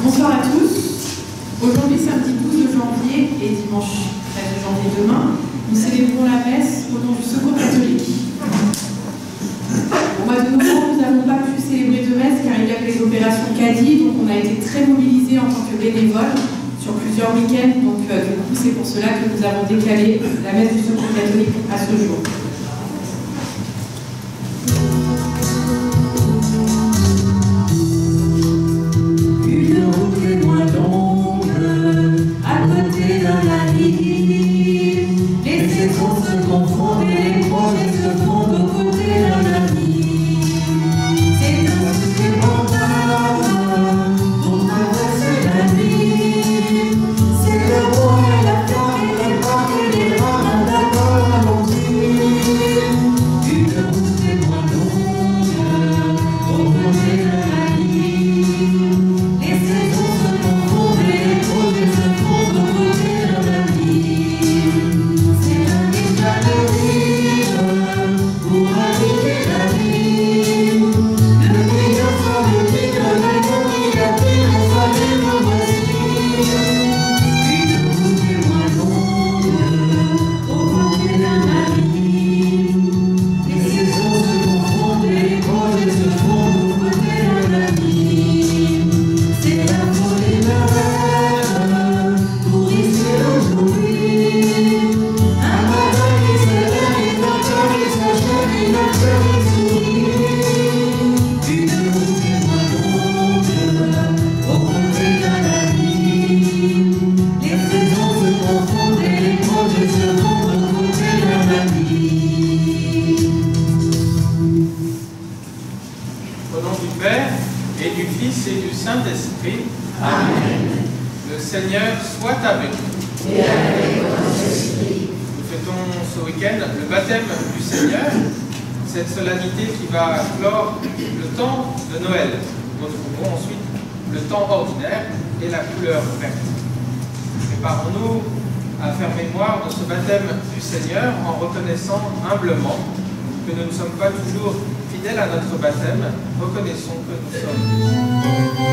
Bonsoir à tous. Aujourd'hui, samedi 12 janvier et dimanche 13 janvier demain, nous célébrons la messe au nom du Secours catholique. Au mois de novembre, nous n'avons pas pu célébrer de messe car il y avait les opérations CADI, donc on a été très mobilisés en tant que bénévoles sur plusieurs week-ends. Donc du coup, c'est pour cela que nous avons décalé la messe du Secours catholique à ce jour. Humblement que nous ne sommes pas toujours fidèles à notre baptême, reconnaissons que nous sommes.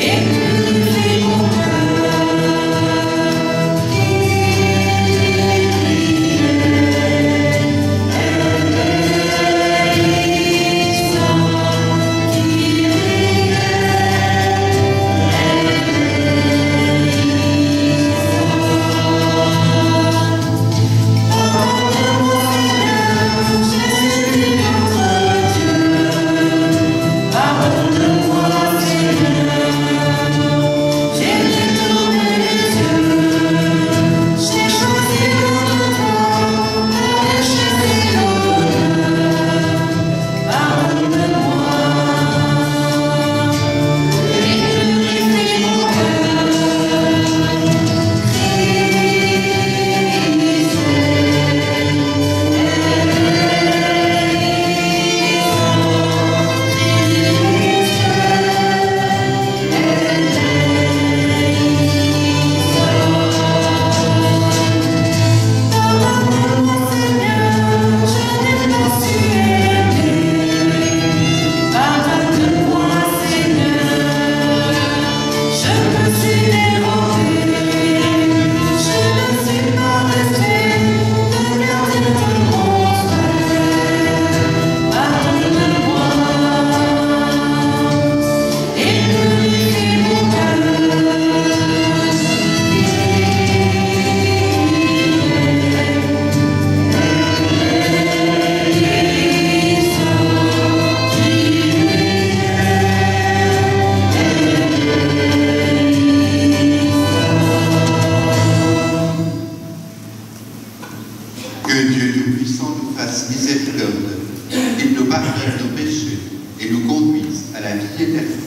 Et puis, vie éternelle.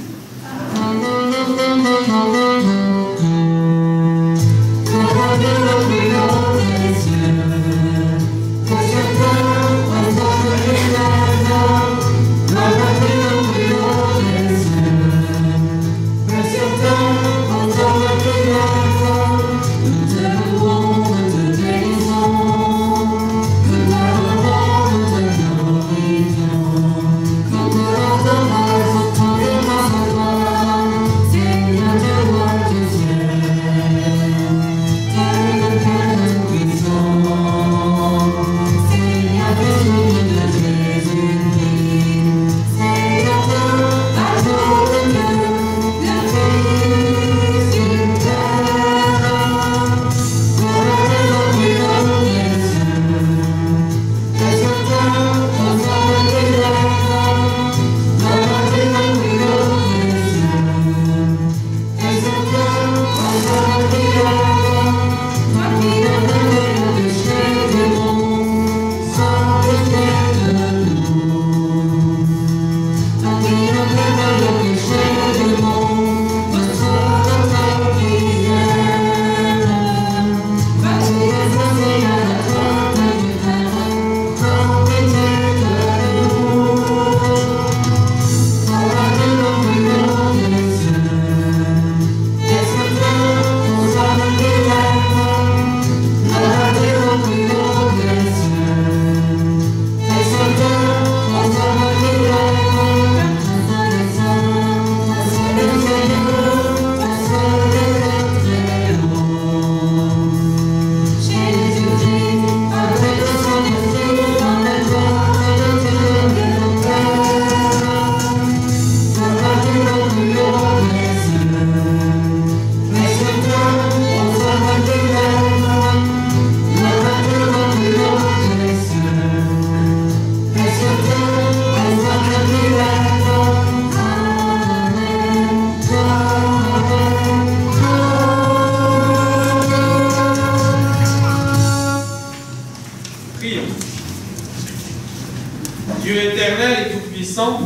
Dieu éternel et tout-puissant,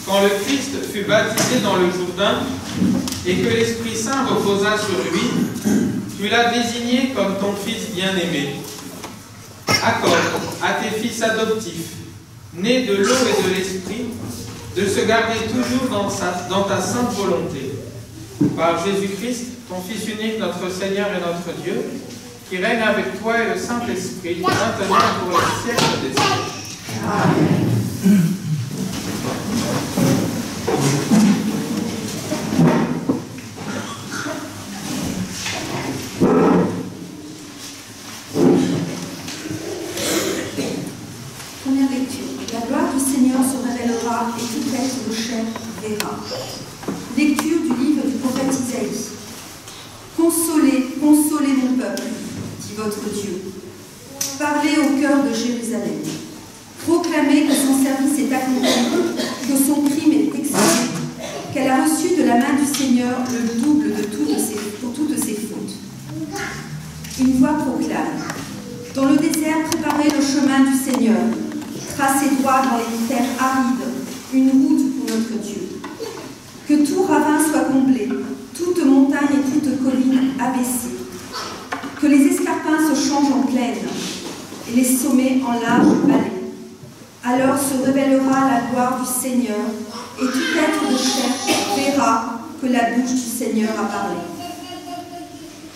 quand le Christ fut baptisé dans le Jourdain et que l'Esprit Saint reposa sur lui, tu l'as désigné comme ton Fils bien-aimé. Accorde à tes fils adoptifs, nés de l'eau et de l'Esprit, de se garder toujours dans ta sainte volonté. Par Jésus-Christ, ton Fils unique, notre Seigneur et notre Dieu, qui règne avec toi et le Saint-Esprit, maintenant et pour les siècles des siècles. Amen. Première lecture. La gloire du Seigneur se révélera et tout être de chair verra. Lecture du livre du prophète Isaïe. Consolez, consolez mon peuple, dit votre Dieu. Parlez au cœur de Jérusalem. Proclamez que son service est accompli, que son crime est expié, qu'elle a reçu de la main du Seigneur le double pour toutes ses fautes. Une voix proclame. Dans le désert, préparez le chemin du Seigneur. Tracez droit dans les terres arides, une route pour notre Dieu. Que tout ravin soit comblé, toute montagne et toute colline abaissée. Que les escarpins se changent en plaine et les sommets en larges vallées. Alors se révélera la gloire du Seigneur et tout être de chair verra que la bouche du Seigneur a parlé.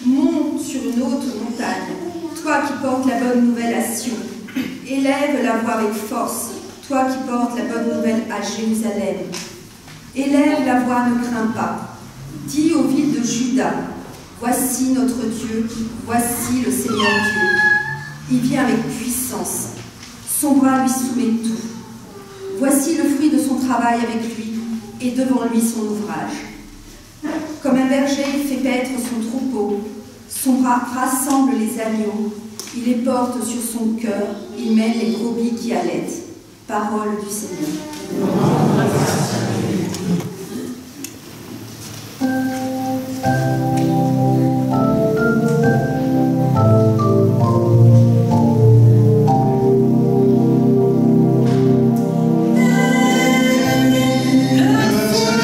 Monte sur une haute montagne, toi qui portes la bonne nouvelle à Sion. Élève la voix avec force, toi qui portes la bonne nouvelle à Jérusalem. Élève la voix, ne crains pas. Dis aux villes de Juda, voici notre Dieu, voici le Seigneur Dieu. Il vient avec puissance, son bras lui soumet tout. Voici le fruit de son travail avec lui, et devant lui son ouvrage. Comme un berger, il fait paître son troupeau, son bras rassemble les agneaux, il les porte sur son cœur, il mène les brebis qui allaitent. Parole du Seigneur. Le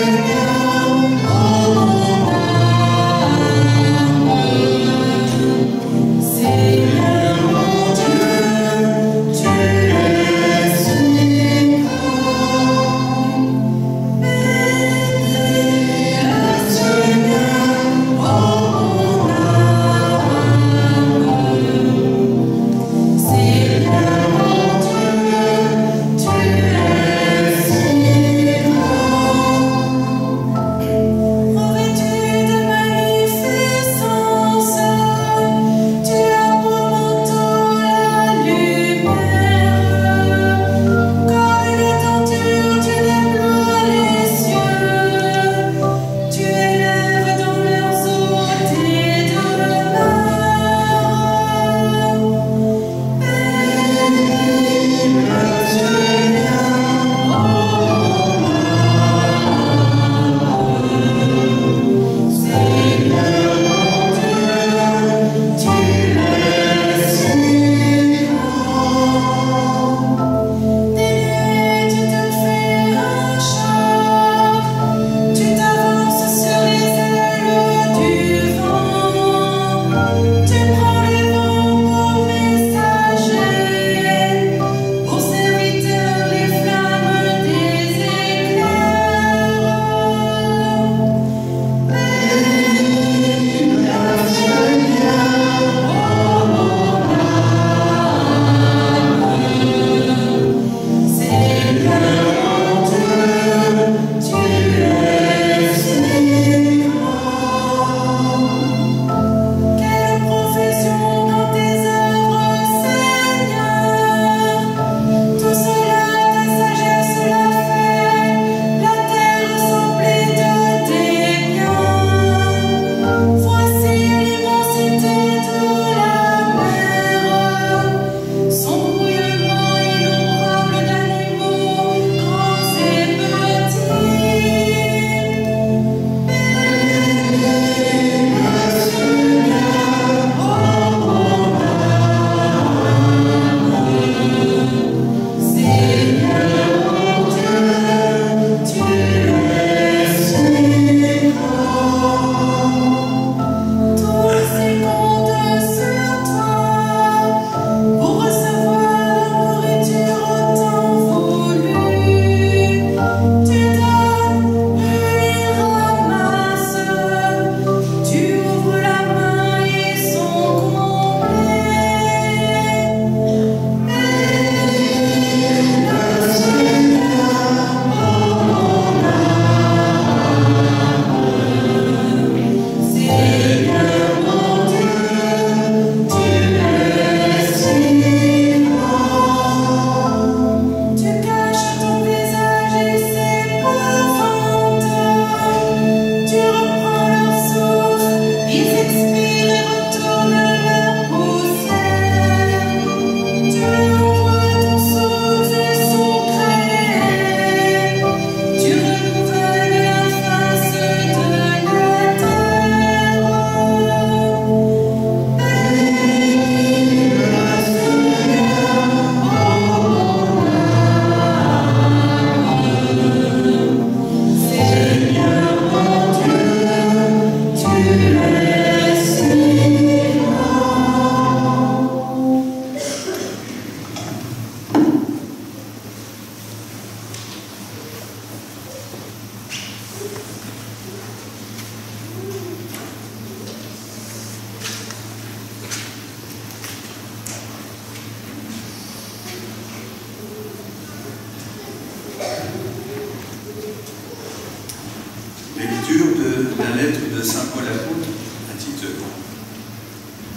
Lecture de la lettre de saint Paul apôtre à Tite.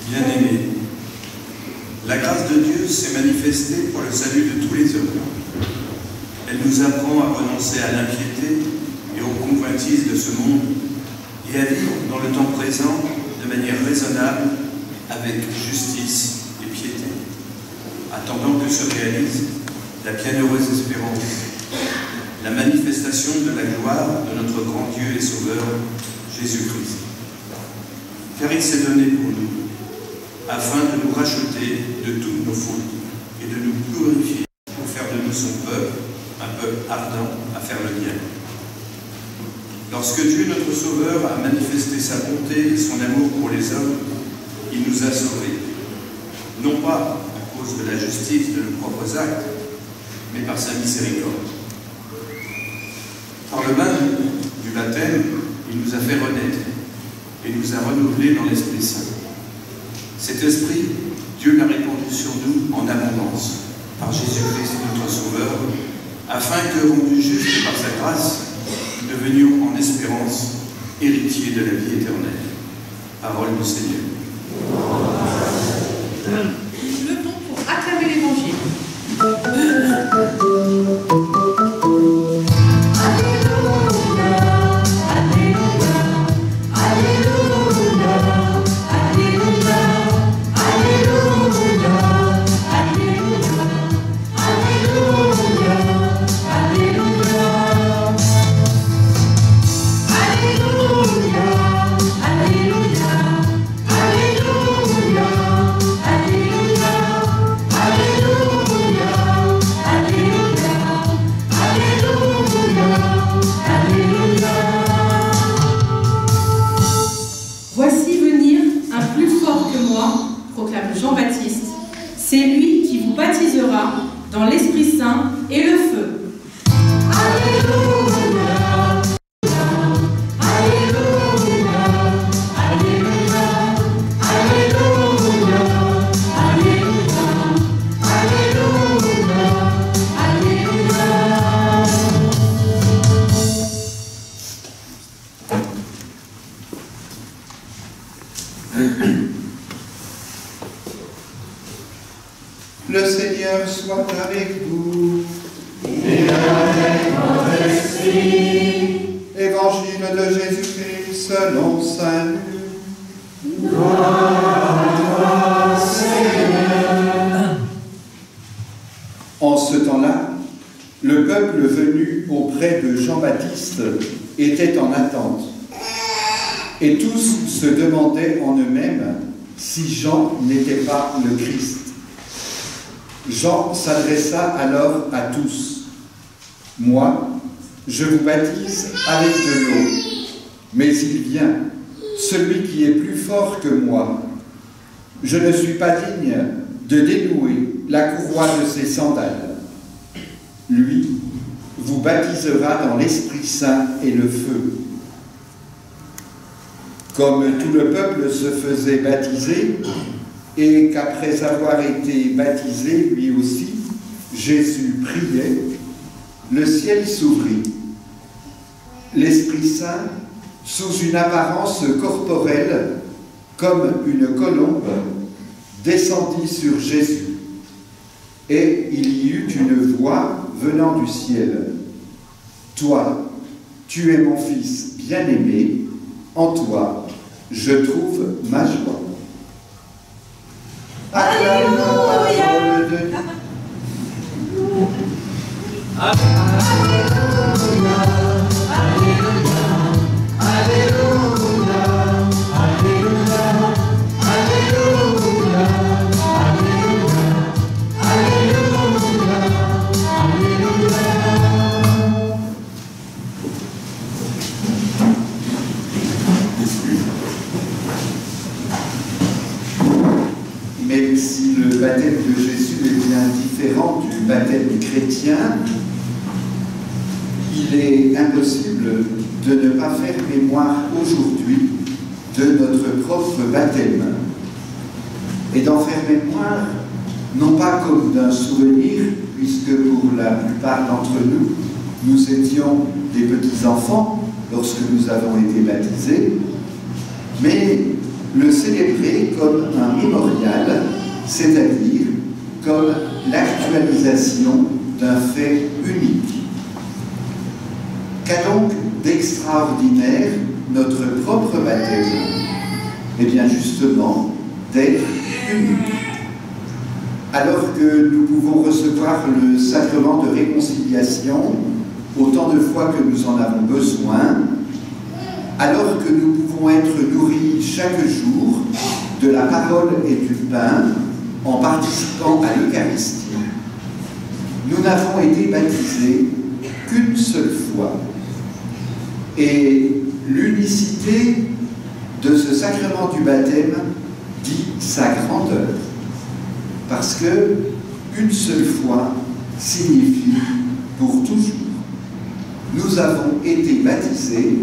Bien-aimés, la grâce de Dieu s'est manifestée pour le salut de tous les hommes. Elle nous apprend à renoncer à l'impiété et aux convoitises de ce monde et à vivre dans le temps présent de manière raisonnable avec justice et piété, attendant que se réalise la bienheureuse espérance, la manifestation de la gloire de notre grand Dieu et Sauveur, Jésus-Christ. Car il s'est donné pour nous, afin de nous racheter de toutes nos fautes et de nous purifier pour faire de nous son peuple, un peuple ardent à faire le bien. Lorsque Dieu, notre Sauveur, a manifesté sa bonté et son amour pour les hommes, il nous a sauvés, non pas à cause de la justice de nos propres actes, mais par sa miséricorde. Par le bain du baptême, il nous a fait renaître et nous a renouvelés dans l'Esprit Saint. Cet Esprit, Dieu l'a répandu sur nous en abondance, par Jésus-Christ notre Sauveur, afin que, rendus justes par sa grâce, nous devenions en espérance héritiers de la vie éternelle. Parole du Seigneur. Levons pour acclamer l'Évangile. Voici venir un plus fort que moi, proclame Jean-Baptiste. C'est lui qui vous baptisera dans l'Esprit Saint et le feu. Alléluia, Alléluia, Alléluia, Alléluia, Alléluia, Alléluia, Alléluia. Le Seigneur soit avec vous. Et avec votre esprit. Évangile de Jésus-Christ selon saint Luc. Gloire à toi, Seigneur. En ce temps-là, le peuple venu auprès de Jean-Baptiste était en attente. Et tous se demandaient en eux-mêmes si Jean n'était pas le Christ. Jean s'adressa alors à tous. « Moi, je vous baptise avec de l'eau, mais il vient, celui qui est plus fort que moi. Je ne suis pas digne de dénouer la courroie de ses sandales. Lui vous baptisera dans l'Esprit Saint et le feu. » Comme tout le peuple se faisait baptiser, et qu'après avoir été baptisé lui aussi, Jésus priait, le ciel s'ouvrit. L'Esprit Saint, sous une apparence corporelle, comme une colombe, descendit sur Jésus. Et il y eut une voix venant du ciel. « Toi, tu es mon Fils bien-aimé, en toi, je trouve ma joie. » Alléluia. Jésus. Même si le baptême de Jésus est bien différent du baptême chrétien, il est impossible de ne pas faire mémoire aujourd'hui de notre propre baptême et d'en faire mémoire non pas comme d'un souvenir, puisque pour la plupart d'entre nous, nous étions des petits-enfants lorsque nous avons été baptisés, mais le célébrer comme un mémorial, c'est-à-dire comme l'actualisation d'un fait unique. Qu'a donc d'extraordinaire notre propre baptême? Eh bien justement, d'être unique. Alors que nous pouvons recevoir le sacrement de réconciliation autant de fois que nous en avons besoin, alors que nous pouvons être nourris chaque jour de la parole et du pain en participant à l'Eucharistie, nous n'avons été baptisés qu'une seule fois. Et l'unicité de ce sacrement du baptême dit sa grandeur. Parce que une seule fois signifie pour toujours. Nous avons été baptisés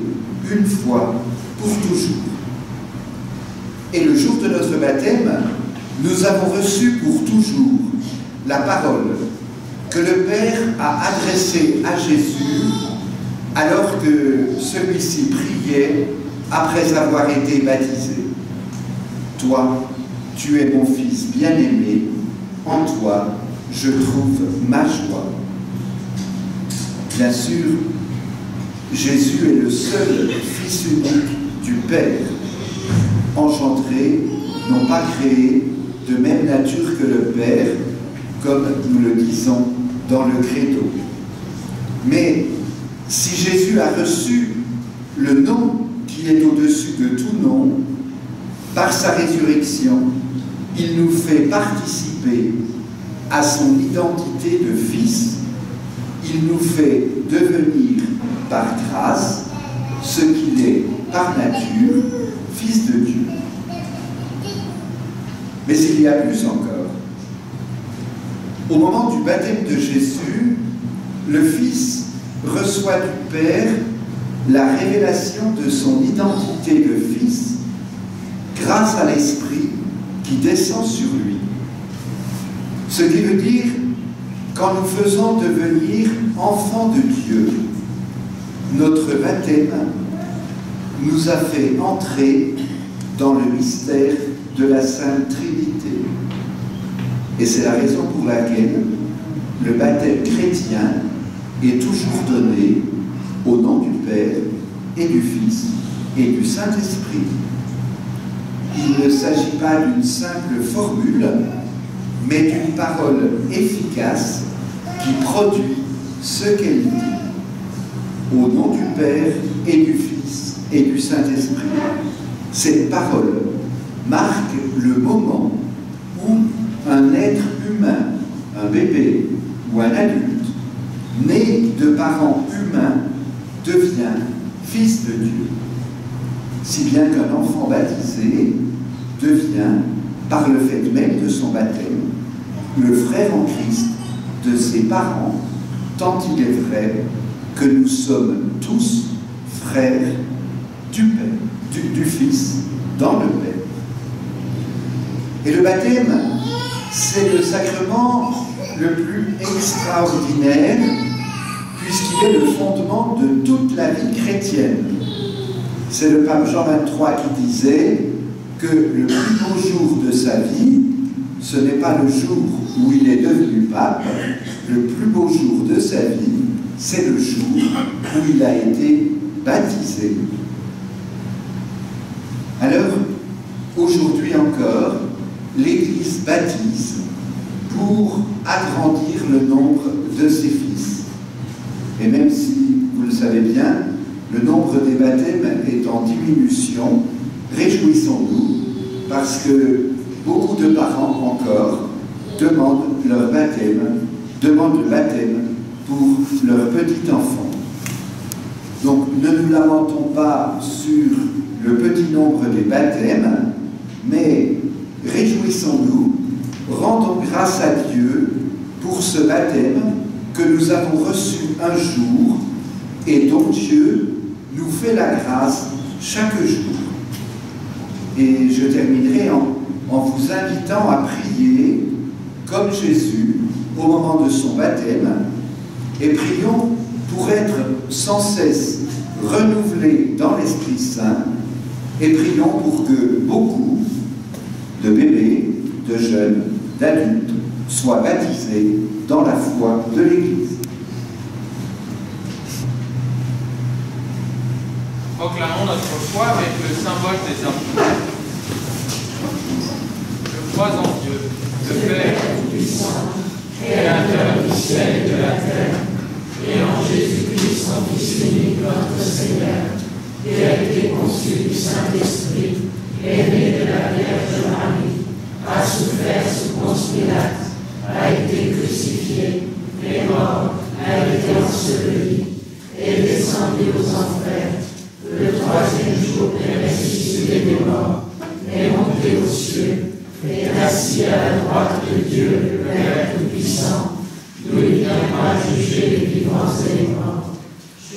une fois pour toujours. Et le jour de notre baptême, nous avons reçu pour toujours la parole que le Père a adressée à Jésus alors que celui-ci priait après avoir été baptisé. Toi, tu es mon Fils bien-aimé, en toi je trouve ma joie. Bien sûr, Jésus est le seul Fils unique du Père, engendré, non pas créé, de même nature que le Père, comme nous le disons dans le Credo. Mais si Jésus a reçu le nom qui est au-dessus de tout nom, par sa résurrection, il nous fait participer à son identité de Fils. Il nous fait devenir par grâce ce qu'il est par nature, Fils de Dieu. Mais il y a plus encore. Au moment du baptême de Jésus, le Fils reçoit du Père la révélation de son identité de Fils grâce à l'Esprit qui descend sur lui. Ce qui veut dire qu'en nous faisant devenir enfants de Dieu, notre baptême nous a fait entrer dans le mystère de la Sainte Trinité. Et c'est la raison pour laquelle le baptême chrétien est toujours donné au nom du Père et du Fils et du Saint-Esprit. Il ne s'agit pas d'une simple formule, mais d'une parole efficace qui produit ce qu'elle dit. Au nom du Père et du Fils et du Saint-Esprit. Cette parole marque le moment où un être humain, un bébé ou un adulte, né de parents humains, devient fils de Dieu. Si bien qu'un enfant baptisé devient, par le fait même de son baptême, le frère en Christ de ses parents, tant il est vrai que nous sommes tous frères du Père, du Fils dans le Père. Et le baptême, c'est le sacrement le plus extraordinaire, puisqu'il est le fondement de toute la vie chrétienne. C'est le pape Jean XXIII qui disait que le plus beau jour de sa vie, ce n'est pas le jour où il est devenu pape, le plus beau jour de sa vie, c'est le jour où il a été baptisé. Alors, aujourd'hui encore, l'Église baptise pour agrandir le nombre de ses fils. Et même si, vous le savez bien, le nombre des baptêmes est en diminution, réjouissons-nous, parce que beaucoup de parents encore demandent le baptême pour leur petit enfant. Donc ne nous lamentons pas sur le petit nombre des baptêmes, mais réjouissons-nous, rendons grâce à Dieu pour ce baptême que nous avons reçu un jour et dont Dieu nous fait la grâce chaque jour. Et je terminerai en vous invitant à prier comme Jésus au moment de son baptême, et prions pour être sans cesse renouvelés dans l'Esprit Saint, et prions pour que beaucoup de bébés, de jeunes, d'adultes soient baptisés dans la foi de l'Église. Proclamons notre foi avec le symbole des armes. Je crois en Dieu, le Père Tout-Puissant, Créateur du ciel et de la terre, et en Jésus-Christ, son Fils unique, notre Seigneur, qui a été conçu du Saint-Esprit, est né de la Vierge Marie, a souffert sous Ponce Pilate, a été crucifié, est mort, a été enseveli, est descendu aux enfers. Le troisième jour est ressuscité des morts, est monté aux cieux, est assis à la droite de Dieu, le Père Tout-Puissant, d'où il viendra juger les vivants et les morts.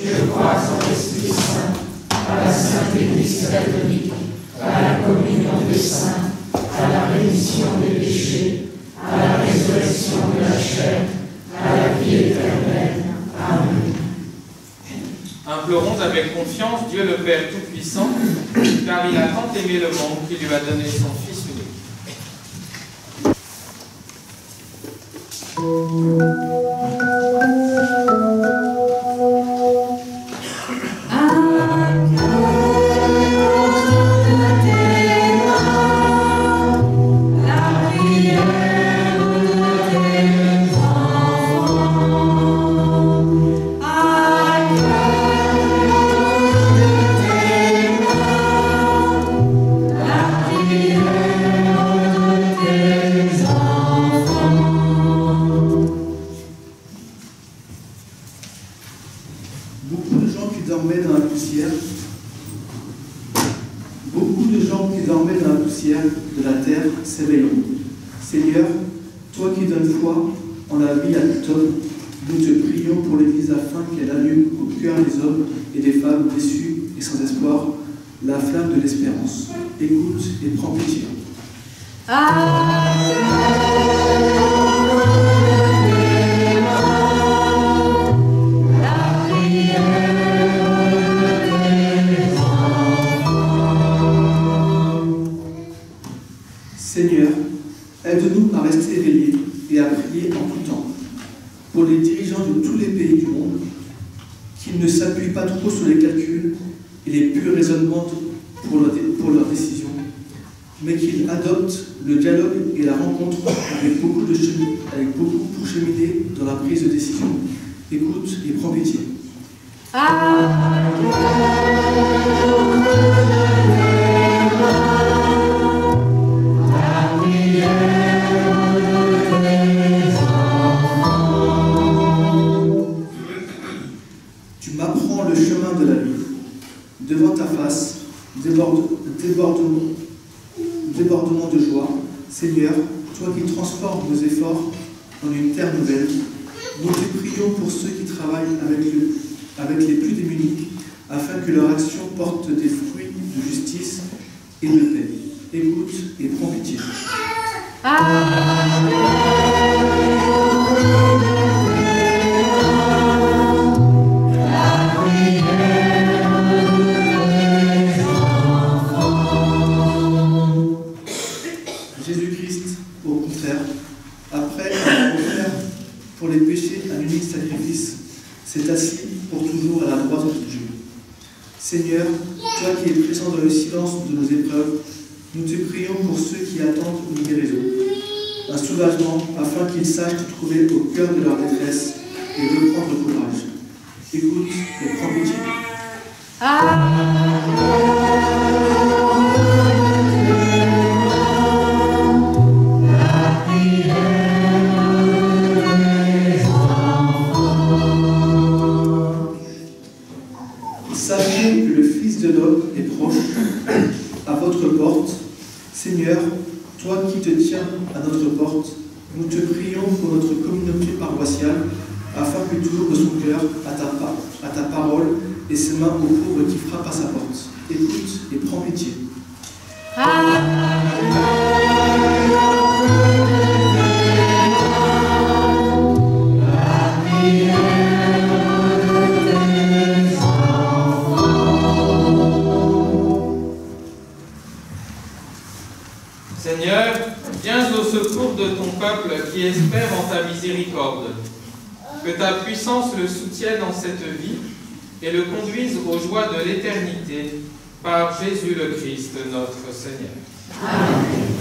Je crois en l'Esprit Saint, à la Sainte Église catholique, à la communion des saints, à la rémission des péchés, à la résurrection de la chair, à la vie éternelle. Amen. Implorons avec confiance Dieu le Père Tout-Puissant, car il a tant aimé le monde qu'il lui a donné son Fils unique. Écoute et prends pitié. Seigneur, aide-nous à rester éveillés et à prier en tout temps. Pour les dirigeants de tous les pays du monde, qu'ils ne s'appuient pas trop sur les calculs et les purs raisonnements pour leurs décisions, mais qu'ils adoptent le dialogue et la rencontre avec beaucoup pour cheminer dans la prise de décision. Écoute et prends pitié. Tu m'apprends le chemin de la vie. Devant ta face, débordement de joie. Seigneur, toi qui transformes nos efforts en une terre nouvelle, nous te prions pour ceux qui travaillent avec les plus démunis, afin que leur action porte des fruits de justice et de paix. Écoute et prends pitié. Jésus-Christ, au contraire, après avoir offert pour les péchés un unique sacrifice, s'est assis pour toujours à la droite de Dieu. Seigneur, toi qui es présent dans le silence de nos épreuves, nous te prions pour ceux qui attendent une guérison, un soulagement afin qu'ils sachent te trouver au cœur de leur détresse et reprendre courage. Écoute et prends pitié. Sachez que le Fils de l'homme est proche, à votre porte. Seigneur, toi qui te tiens à notre porte, nous te prions pour notre communauté paroissiale, afin que tu ouvres son cœur à ta parole et ses mains aux pauvres qui frappent à sa porte. Écoute et prends pitié. Seigneur, viens au secours de ton peuple qui espère en ta miséricorde. Que ta puissance le soutienne en cette vie et le conduise aux joies de l'éternité par Jésus le Christ, notre Seigneur. Amen.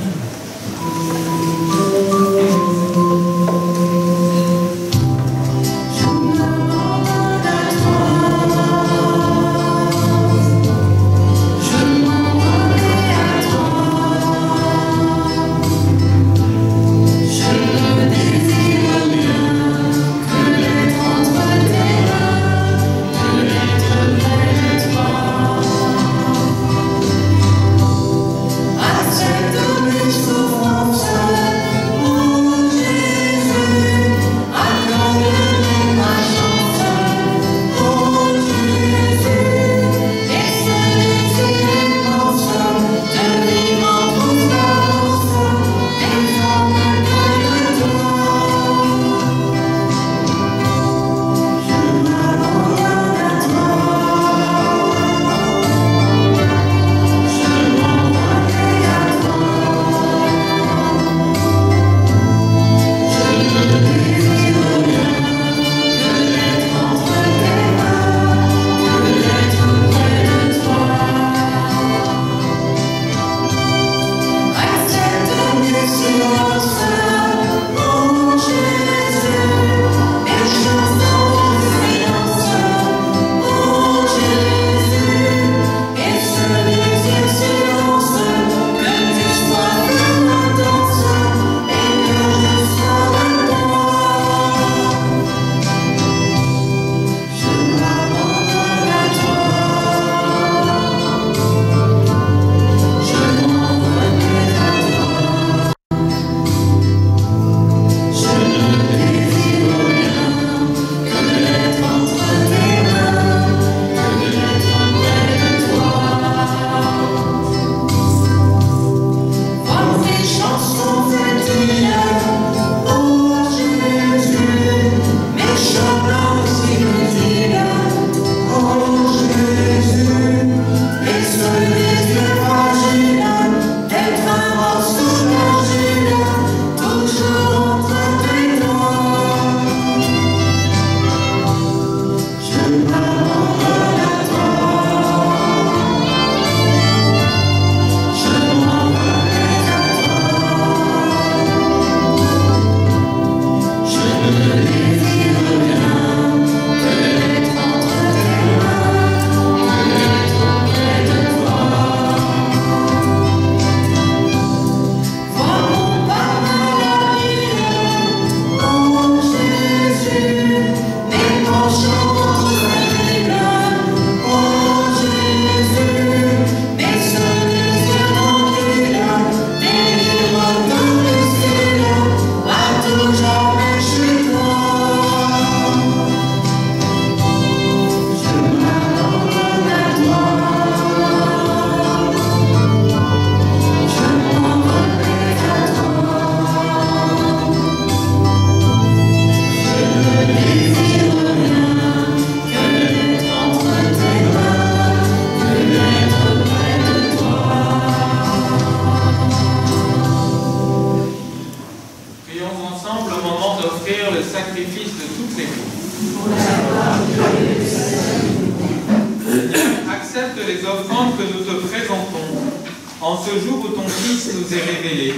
En ce jour où ton Fils nous est révélé,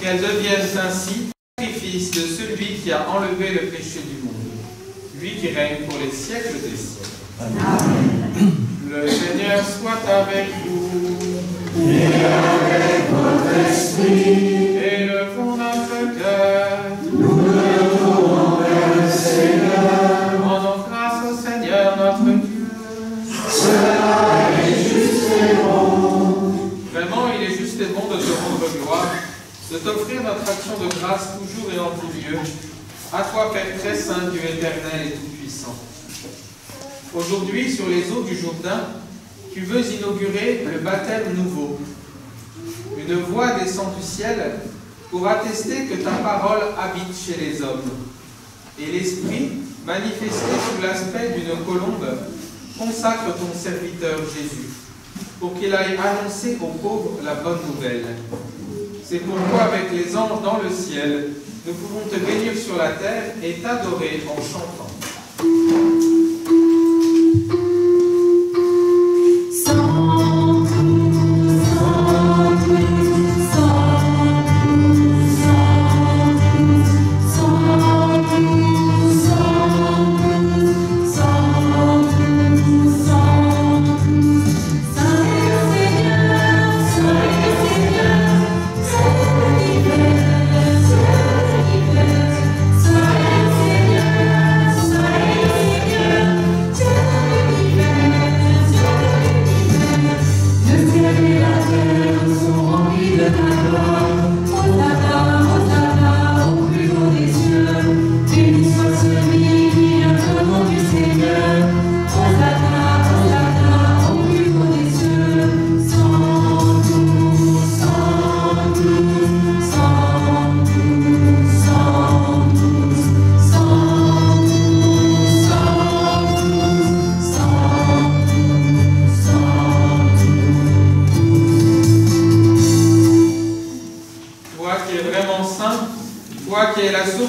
qu'elles deviennent ainsi sacrifice de celui qui a enlevé le péché du monde, lui qui règne pour les siècles des siècles. Amen. Le Seigneur soit avec vous. Et avec votre esprit. Élevons notre cœur. Nous le tournons vers le Seigneur. Rendons grâce au Seigneur notre Dieu. Cela de t'offrir notre action de grâce toujours et en tout lieu, à toi, Père très saint, Dieu éternel et tout-puissant. Aujourd'hui, sur les eaux du Jourdain, tu veux inaugurer le baptême nouveau. Une voix descend du ciel pour attester que ta parole habite chez les hommes. Et l'Esprit, manifesté sous l'aspect d'une colombe, consacre ton serviteur Jésus, pour qu'il aille annoncer aux pauvres la bonne nouvelle. C'est pourquoi, avec les anges dans le ciel, nous pouvons te bénir sur la terre et t'adorer en chantant.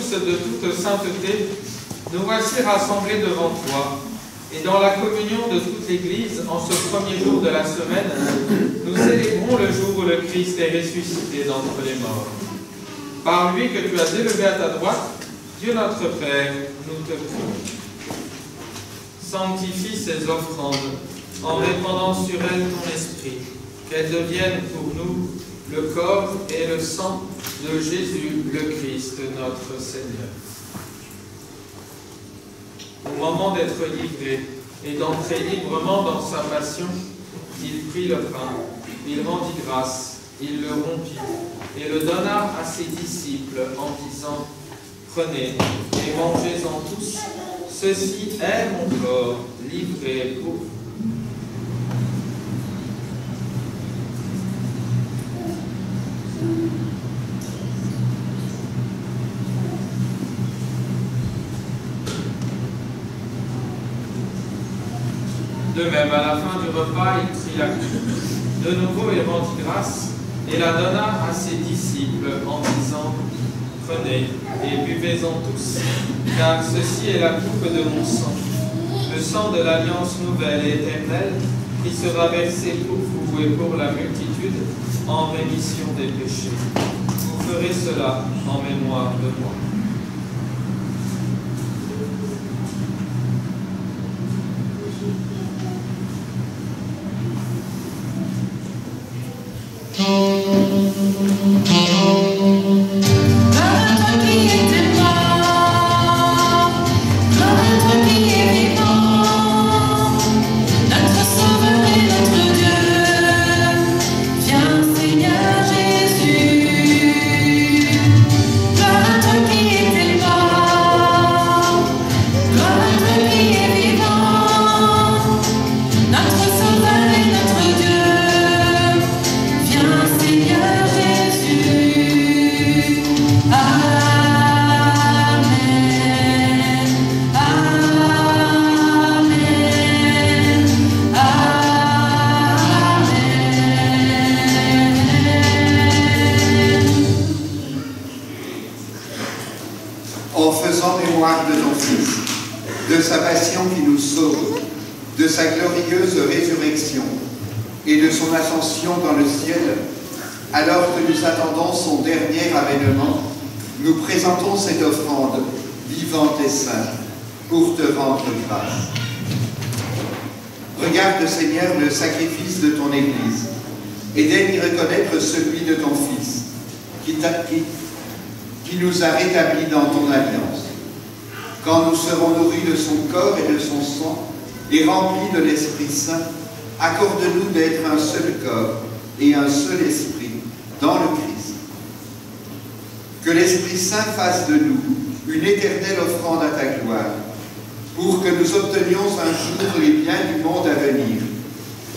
De toute sainteté, nous voici rassemblés devant toi, et dans la communion de toute l'Église, en ce premier jour de la semaine, nous célébrons le jour où le Christ est ressuscité d'entre les morts. Par lui que tu as élevé à ta droite, Dieu notre Père, nous te prions. Sanctifie ces offrandes, en répandant sur elles ton esprit, qu'elles deviennent pour nous le corps et le sang de Jésus le Christ, notre Seigneur. Au moment d'être livré et d'entrer librement dans sa passion, il prit le pain, il rendit grâce, il le rompit et le donna à ses disciples en disant « Prenez et mangez-en tous, ceci est mon corps livré pour vous. » De même, à la fin du repas, il prit la coupe. De nouveau, il rendit grâce et la donna à ses disciples en disant « Prenez et buvez-en tous, car ceci est la coupe de mon sang, le sang de l'alliance nouvelle et éternelle, qui sera versé pour vous et pour la multitude en rémission des péchés. Vous ferez cela en mémoire de moi. » de sa passion qui nous sauve, de sa glorieuse résurrection et de son ascension dans le ciel, alors que nous attendons son dernier avènement, nous présentons cette offrande vivante et sainte pour te rendre grâce. Regarde, Seigneur, le sacrifice de ton Église et daigne y reconnaître celui de ton Fils qui nous a rétablis dans ton alliance. Quand nous serons nourris de son corps et de son sang et remplis de l'Esprit Saint, accorde-nous d'être un seul corps et un seul esprit dans le Christ. Que l'Esprit Saint fasse de nous une éternelle offrande à ta gloire, pour que nous obtenions un jour les biens du monde à venir,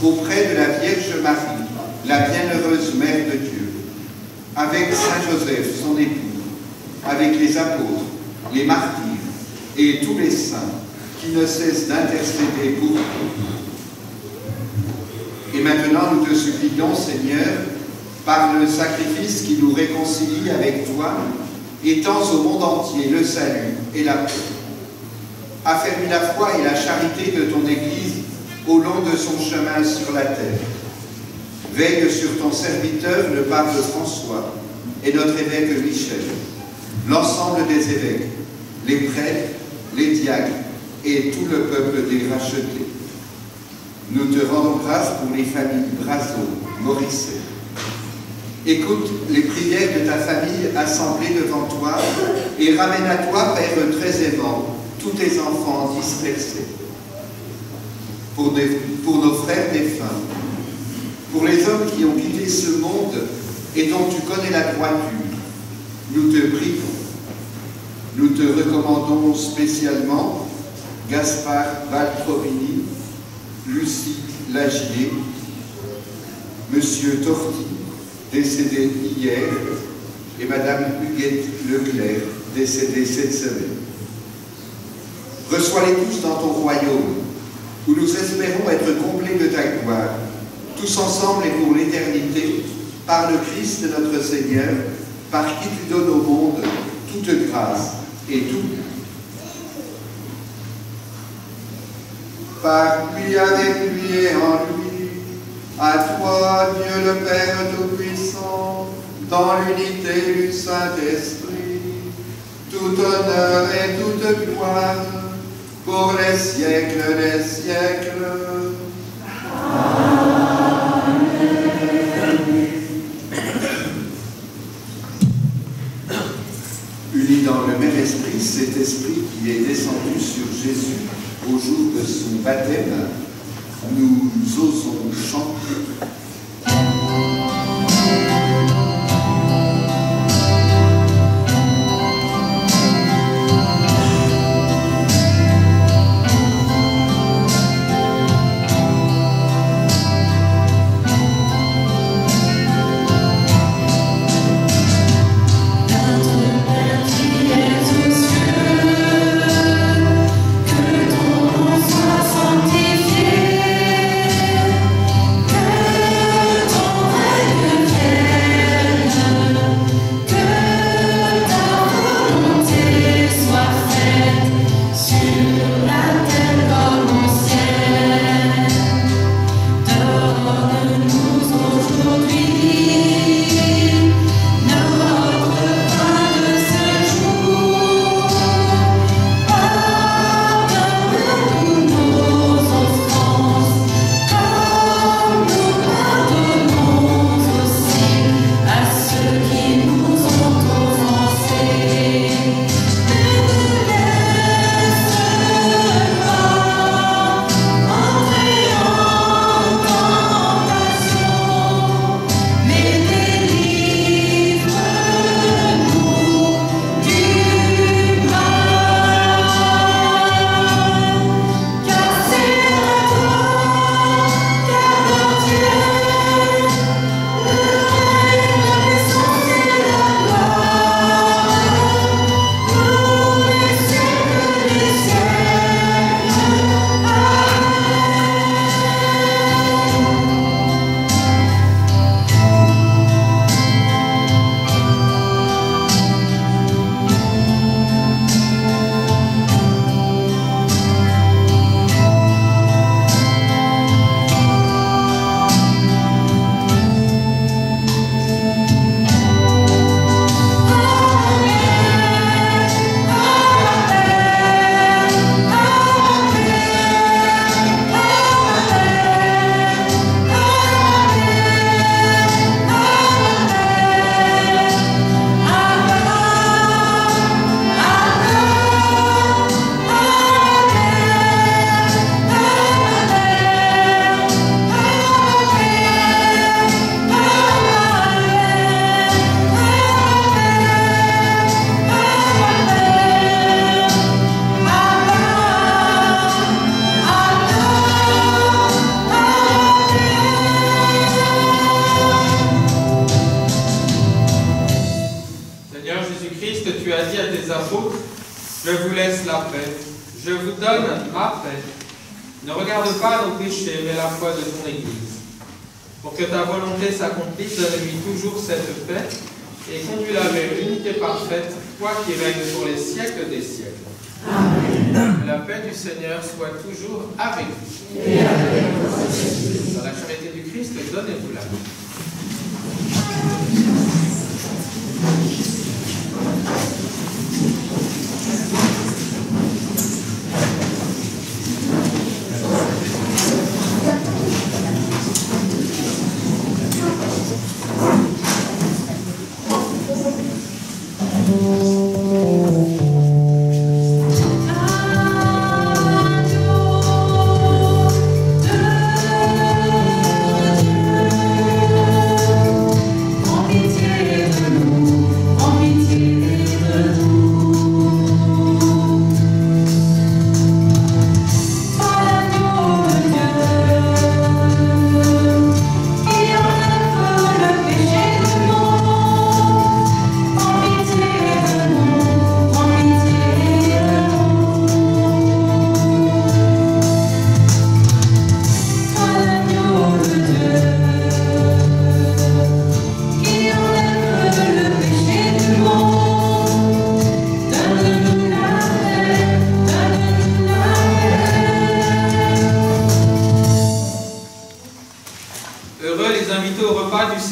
auprès de la Vierge Marie, la bienheureuse Mère de Dieu, avec Saint Joseph, son époux, avec les apôtres, les martyrs et tous les saints qui ne cessent d'intercéder pour nous. Et maintenant, nous te supplions, Seigneur, par le sacrifice qui nous réconcilie avec toi, étends au monde entier le salut et la paix. Affermis la foi et la charité de ton Église au long de son chemin sur la terre. Veille sur ton serviteur, le pape François, et notre évêque Michel, l'ensemble des évêques, les prêtres, les diacres et tout le peuple des rachetés. Nous te rendons grâce pour les familles Brazo, Morisset. Écoute les prières de ta famille assemblée devant toi et ramène à toi, Père très aimant, tous tes enfants dispersés. Pour nos frères défunts, pour les hommes qui ont quitté ce monde et dont tu connais la droiture, nous te prions. Nous te recommandons spécialement Gaspard Valtrovini, Lucie Lagier, Monsieur Torti, décédé hier, et Madame Huguette Leclerc, décédée cette semaine. Reçois-les tous dans ton royaume, où nous espérons être comblés de ta gloire, tous ensemble et pour l'éternité, par le Christ notre Seigneur, par qui tu donnes au monde toute grâce et tout. Par lui, avec lui et en lui, à toi, Dieu le Père Tout-Puissant, dans l'unité du Saint-Esprit, tout honneur et toute gloire, pour les siècles des siècles. Unis dans le même esprit, cet esprit qui est descendu sur Jésus au jour de son baptême, nous osons chanter. Que ton nom soit sanctifié, que apôtre, je vous laisse la paix, je vous donne ma paix. Ne regarde pas nos péchés, mais la foi de ton Église. Pour que ta volonté s'accomplisse, donne-lui toujours cette paix et conduis-la vers l'unité parfaite, toi qui règnes pour les siècles des siècles. Amen. Que la paix du Seigneur soit toujours avec vous. Et avec votre esprit. Dans la charité du Christ, donnez-vous la main.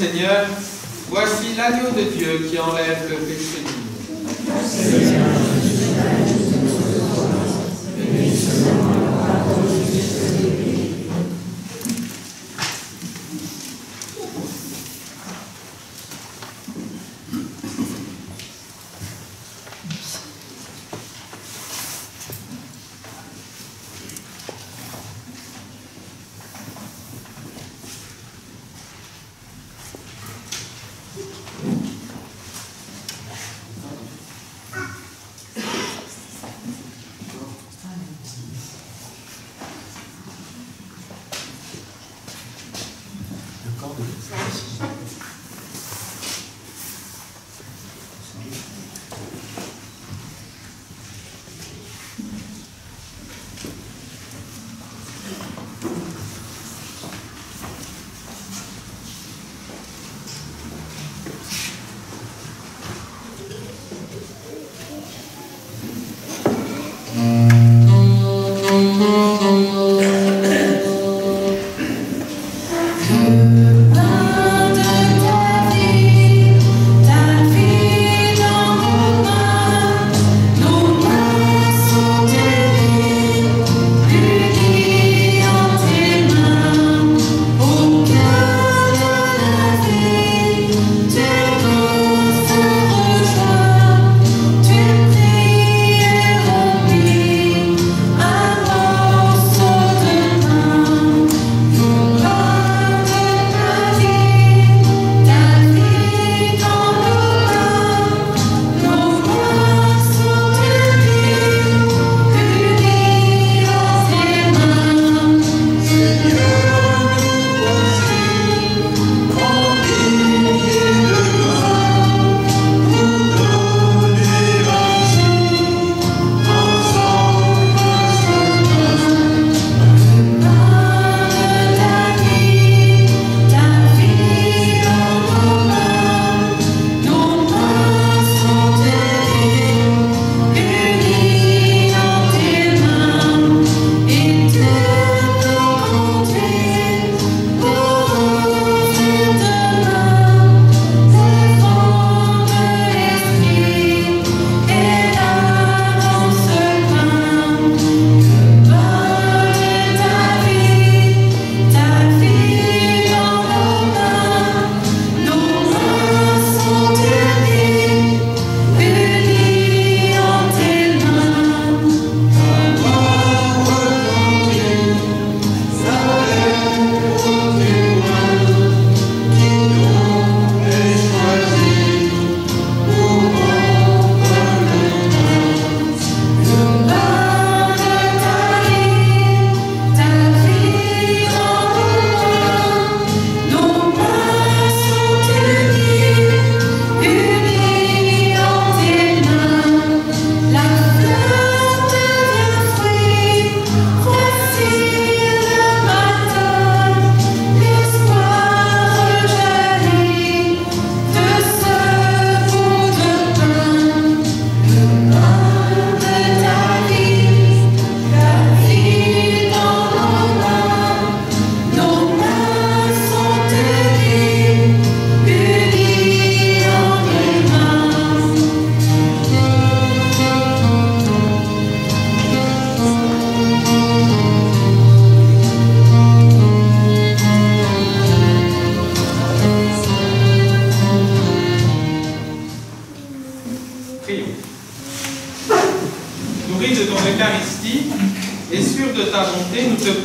Seigneur, voici l'agneau de Dieu qui enlève le péché du monde. Seigneur, Que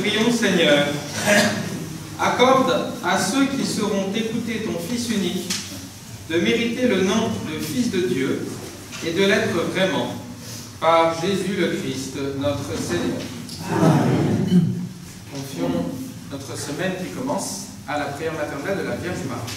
prions, Seigneur. Accorde à ceux qui sauront écouter ton Fils unique de mériter le nom de Fils de Dieu et de l'être vraiment, par Jésus le Christ, notre Seigneur. Amen. Confions notre semaine qui commence à la prière maternelle de la Vierge Marie.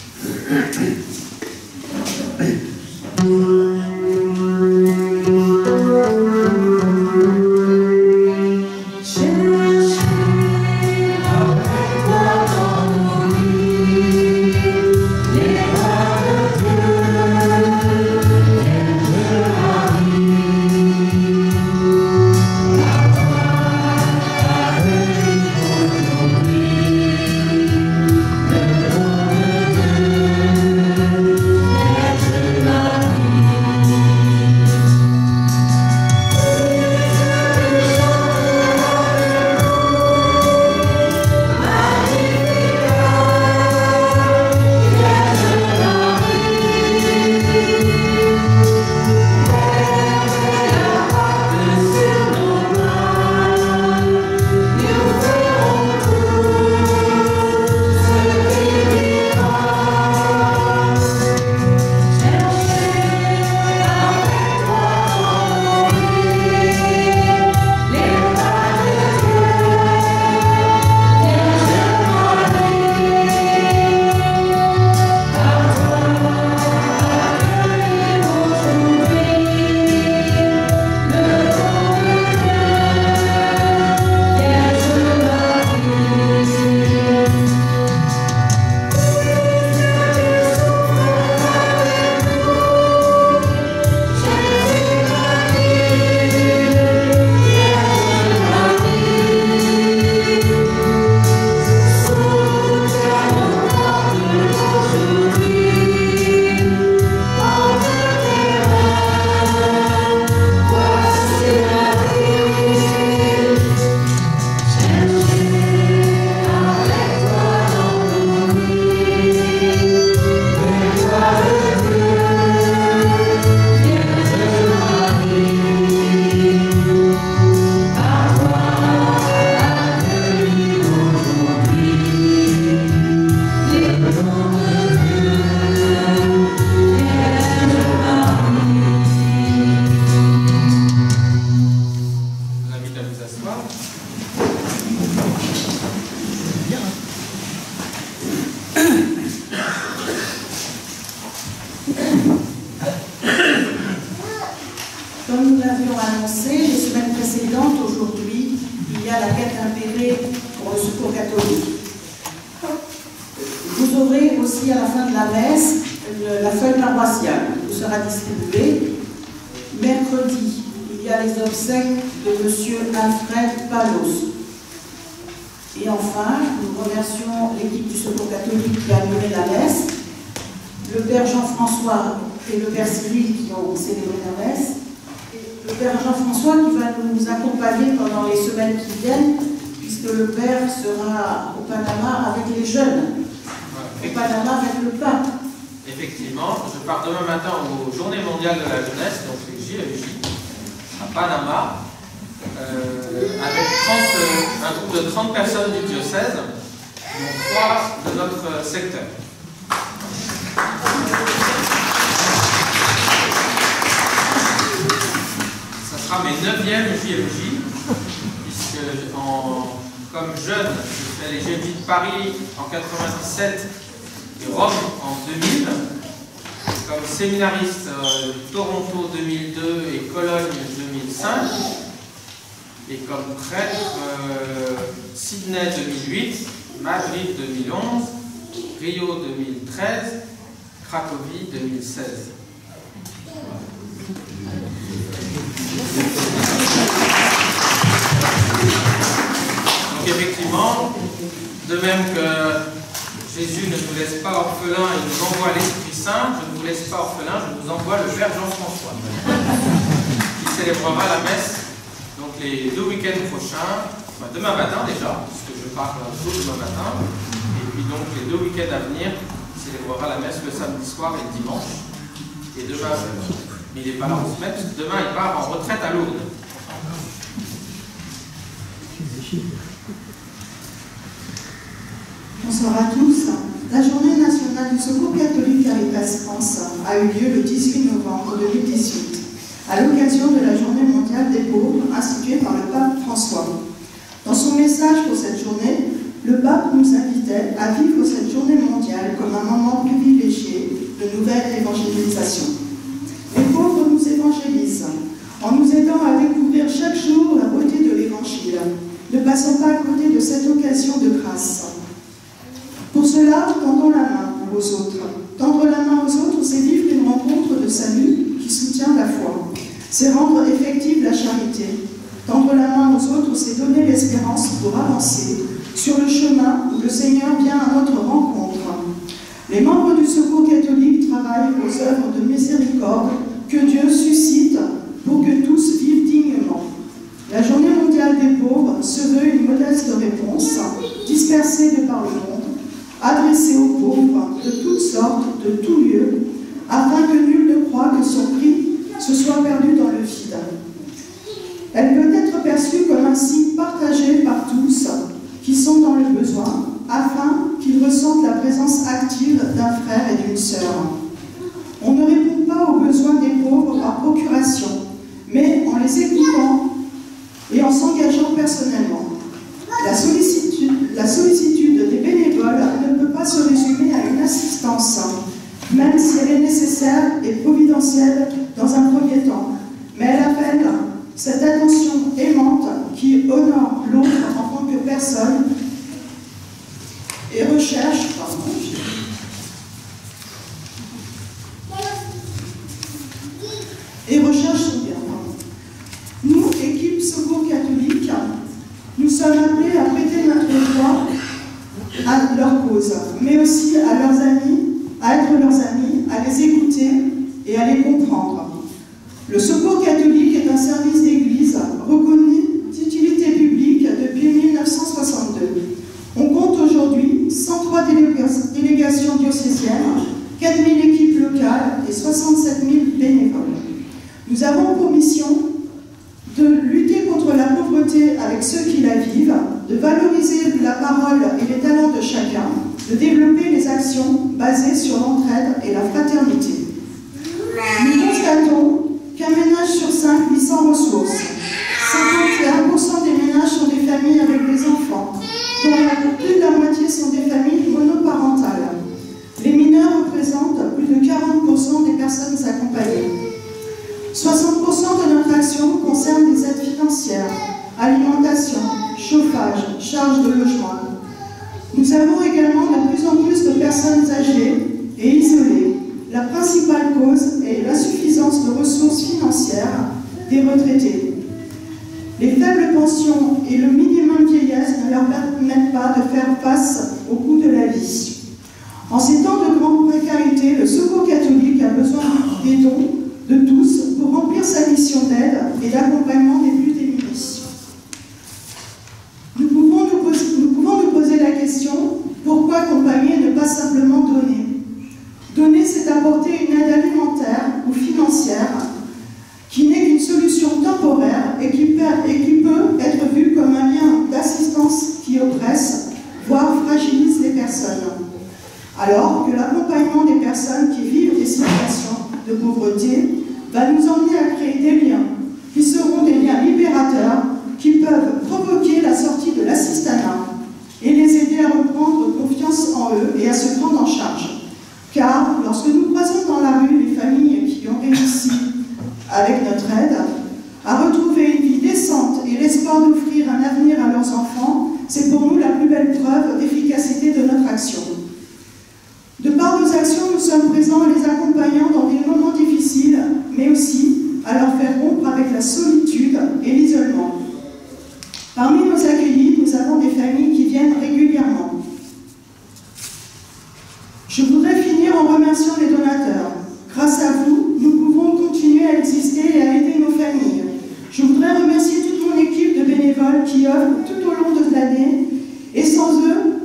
Comme jeune, j'ai fait les JMJ de Paris en 97 et Rome en 2000. Comme séminariste, Toronto 2002 et Cologne 2005. Et comme prêtre, Sydney 2008, Madrid 2011, Rio 2013, Cracovie 2016. Donc effectivement, de même que Jésus ne nous laisse pas orphelins et nous envoie l'Esprit Saint, je ne vous laisse pas orphelins, je vous envoie le Père Jean-François, qui célébrera la messe donc les 2 week-ends prochains, enfin, demain matin déjà, puisque je pars tôt demain matin, et puis donc les 2 week-ends à venir, il célébrera la messe le samedi soir et le dimanche. Et demain, mais il n'est pas là en semaine, parce que demain il part en retraite à Lourdes. Bonsoir à tous. La journée nationale du secours catholique Caritas France a eu lieu le 18 novembre 2018, à l'occasion de la journée mondiale des pauvres instituée par le pape François. Dans son message pour cette journée, le pape nous invitait à vivre cette journée mondiale comme un moment privilégié de nouvelle évangélisation. Les pauvres nous évangélisent en nous aidant à découvrir chaque jour la beauté de l'Évangile. Ne passons pas à côté de cette occasion de grâce. Pour cela, tendons la main aux autres. Tendre la main aux autres, c'est vivre une rencontre de salut qui soutient la foi. C'est rendre effective la charité. Tendre la main aux autres, c'est donner l'espérance pour avancer sur le chemin où le Seigneur vient à notre rencontre. Les membres du Secours catholique travaillent aux œuvres de miséricorde que Dieu suscite pour que tous vivent dignement. La journée mondiale des pauvres se veut une modeste réponse, dispersée de par le monde, adressée aux pauvres de toutes sortes, de tous lieux, afin que nul ne croie que son cri se soit perdu dans le vide. Elle peut être perçue comme un signe partagé par tous qui sont dans le besoin, afin qu'ils ressentent la présence active d'un frère et d'une sœur. On ne répond pas aux besoins des pauvres par procuration, mais en les écoutant et en s'engageant personnellement. La sollicitude des bénévoles ne peut pas se résumer à une assistance, même si elle est nécessaire et providentielle dans un premier temps. Mais elle appelle cette attention aimante qui honore l'autre en tant que personne et recherche, son bien. Nous, équipe Secours catholique, nous sommes appelés à prêter notre voix à leur cause, mais aussi à leurs amis, à être leurs amis, à les écouter et à les comprendre. Le Secours catholique est un service d'église reconnu d'utilité publique depuis 1962. On compte aujourd'hui 103 délégations diocésaines, 4000 équipes locales et 67 000 bénévoles. Nous avons pour mission de lutter contre la pauvreté avec ceux qui la vivent, de valoriser la parole et les talents de chacun, de développer les actions basées sur l'entraide et la fraternité. Nous constatons qu'un ménage sur 5 vit sans ressources. 51% des ménages sont des familles avec des enfants, dont plus de la moitié sont des familles monoparentales. Les mineurs représentent plus de 40% des personnes accompagnées. 60% de notre action concerne des aides financières, alimentation, chauffage, charges de logement. Nous avons également de plus en plus de personnes âgées et isolées. La principale cause est l'insuffisance de ressources financières des retraités. Les faibles pensions et le minimum vieillesse ne leur permettent pas de faire face au coût de la vie. En ces temps de grande précarité, le Secours catholique a besoin des dons de tous pour remplir sa mission d'aide et d'accompagnement des plus démunis. Nous pouvons nous poser la question, pourquoi accompagner et ne pas simplement donner? Donner, c'est apporter une aide alimentaire ou financière qui n'est qu'une solution temporaire et qui peut être vue comme un lien d'assistance qui oppresse, voire fragilise les personnes. Alors que l'accompagnement des personnes qui vivent des situations de pauvreté va nous emmener à créer des liens qui seront des liens libérateurs qui peuvent provoquer la sortie de l'assistanat et les aider à reprendre confiance en eux et à se prendre en charge. Car lorsque nous croisons dans la rue les familles qui ont réussi avec notre aide à retrouver une vie décente et l'espoir d'offrir un avenir à leurs enfants, c'est pour nous la plus belle preuve d'efficacité de notre action. De par nos actions, nous sommes présents en les accompagnant dans des moments difficiles, mais aussi à leur faire rompre avec la solitude et l'isolement. Parmi nos accueillis, nous avons des familles qui viennent régulièrement. Je voudrais finir en remerciant les donateurs. Grâce à vous, nous pouvons continuer à exister et à aider nos familles. Je voudrais remercier toute mon équipe de bénévoles qui œuvrent tout au long de l'année, et sans eux,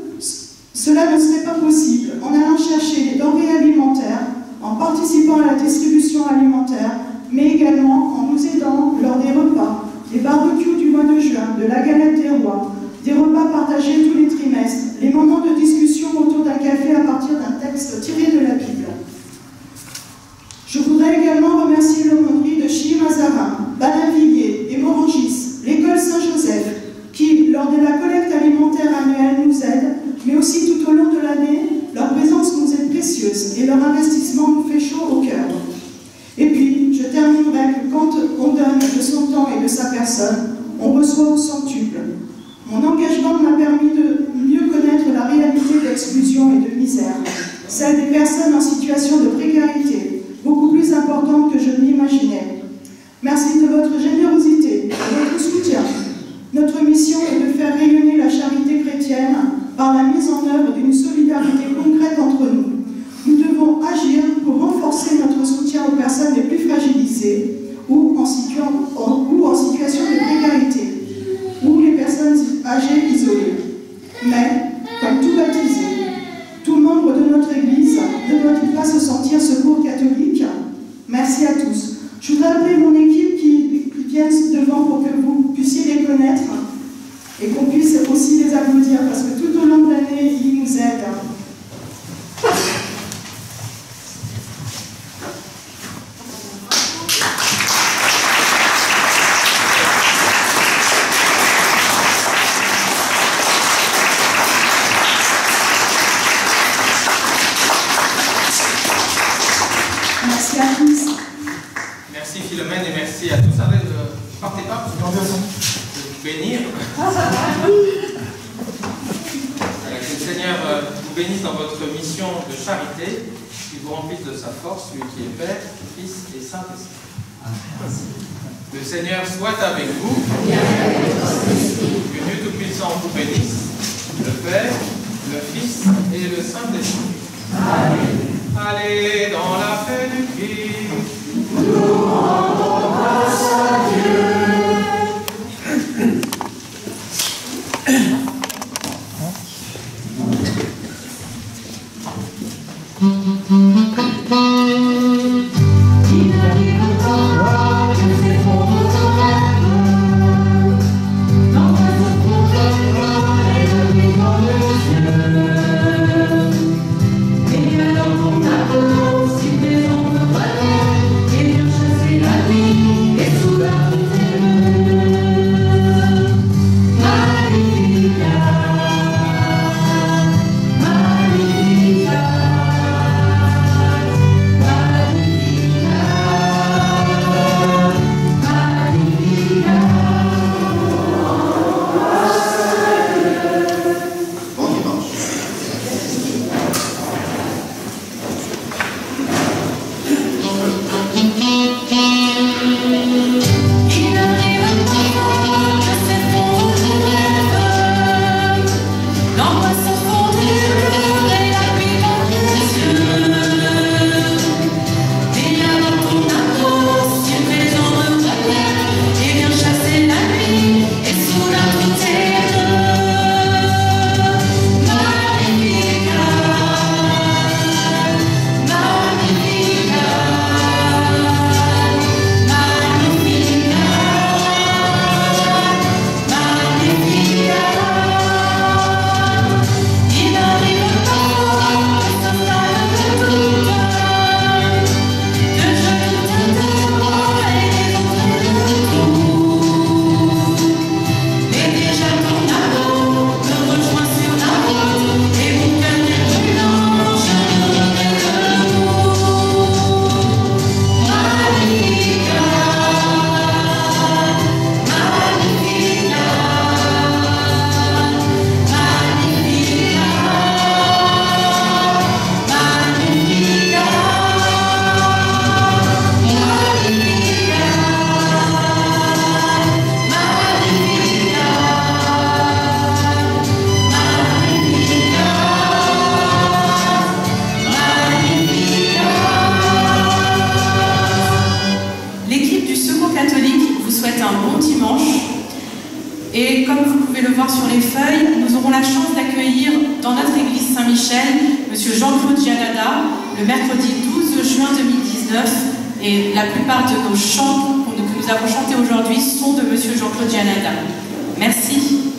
cela ne serait pas possible, en allant chercher les denrées alimentaires, en participant à la distribution alimentaire, mais également en nous aidant lors des repas, des barbecues du mois de juin, de la galette des rois, des repas partagés tous les trimestres, les moments de discussion Philomène, et merci à tous. Partez pas, parce que je vais vous bénir. Que le Seigneur vous bénisse dans votre mission de charité, qu'il vous remplisse de sa force, lui qui est Père, Fils et Saint-Esprit. Le Seigneur soit avec vous. Que Dieu Tout-Puissant vous bénisse, le Père, le Fils et le Saint-Esprit. Allez dans la paix du Christ. Nous rendons grâce à Dieu. Et comme vous pouvez le voir sur les feuilles, nous aurons la chance d'accueillir dans notre église Saint-Michel M. Jean-Claude Gianada le mercredi 12 juin 2019. Et la plupart de nos chants que nous avons chantés aujourd'hui sont de M. Jean-Claude Gianada. Merci.